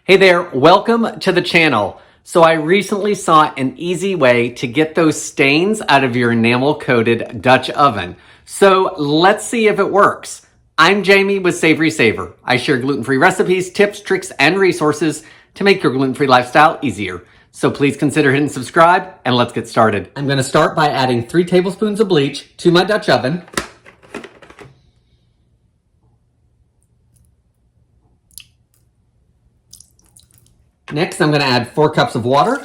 Hey there, welcome to the channel. So I recently saw an easy way to get those stains out of your enamel coated Dutch oven. So let's see if it works. I'm Jamie with SavorySaver. I share gluten-free recipes, tips, tricks, and resources to make your gluten-free lifestyle easier. So please consider hitting subscribe and let's get started. I'm gonna start by adding 3 tablespoons of bleach to my Dutch oven. Next, I'm going to add 4 cups of water.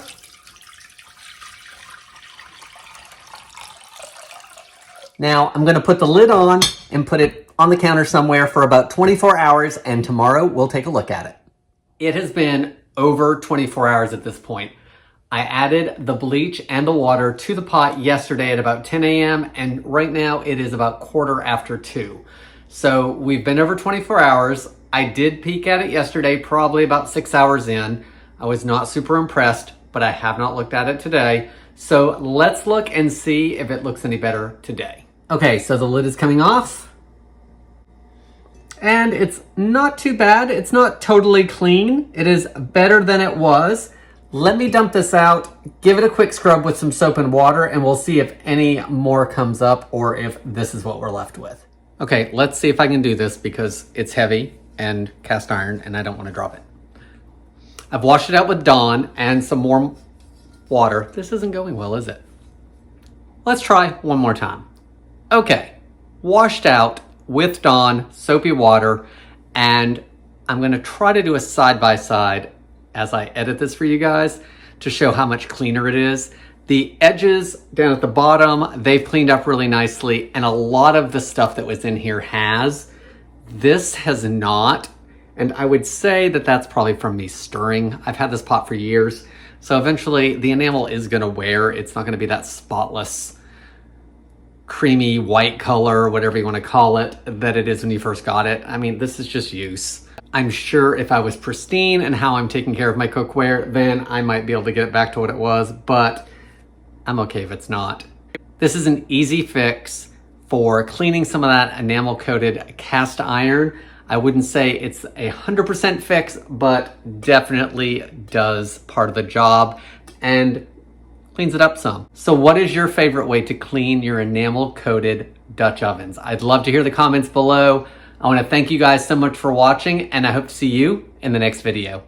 Now, I'm going to put the lid on and put it on the counter somewhere for about 24 hours, and tomorrow we'll take a look at it. It has been over 24 hours at this point. I added the bleach and the water to the pot yesterday at about 10 a.m., and right now it is about 2:15. So we've been over 24 hours. I did peek at it yesterday, probably about 6 hours in. I was not super impressed, but I have not looked at it today. So let's look and see if it looks any better today. Okay, so the lid is coming off. And it's not too bad. It's not totally clean. It is better than it was. Let me dump this out, give it a quick scrub with some soap and water, and we'll see if any more comes up or if this is what we're left with. Okay, let's see if I can do this because it's heavy and cast iron and I don't want to drop it. I've washed it out with Dawn and some more water. This isn't going well, is it? Let's try one more time. Okay, washed out with Dawn, soapy water, and I'm gonna try to do a side-by-side as I edit this for you guys to show how much cleaner it is. The edges down at the bottom, they've cleaned up really nicely, and a lot of the stuff that was in here has. This has not. And I would say that that's probably from me stirring. I've had this pot for years. So eventually the enamel is gonna wear. It's not gonna be that spotless, creamy white color, whatever you wanna call it, that it is when you first got it. I mean, this is just use. I'm sure if I was pristine and how I'm taking care of my cookware, then I might be able to get it back to what it was, but I'm okay if it's not. This is an easy fix for cleaning some of that enamel coated cast iron. I wouldn't say it's 100% fix, but definitely does part of the job and cleans it up some. So what is your favorite way to clean your enamel coated Dutch ovens? I'd love to hear the comments below. I want to thank you guys so much for watching, and I hope to see you in the next video.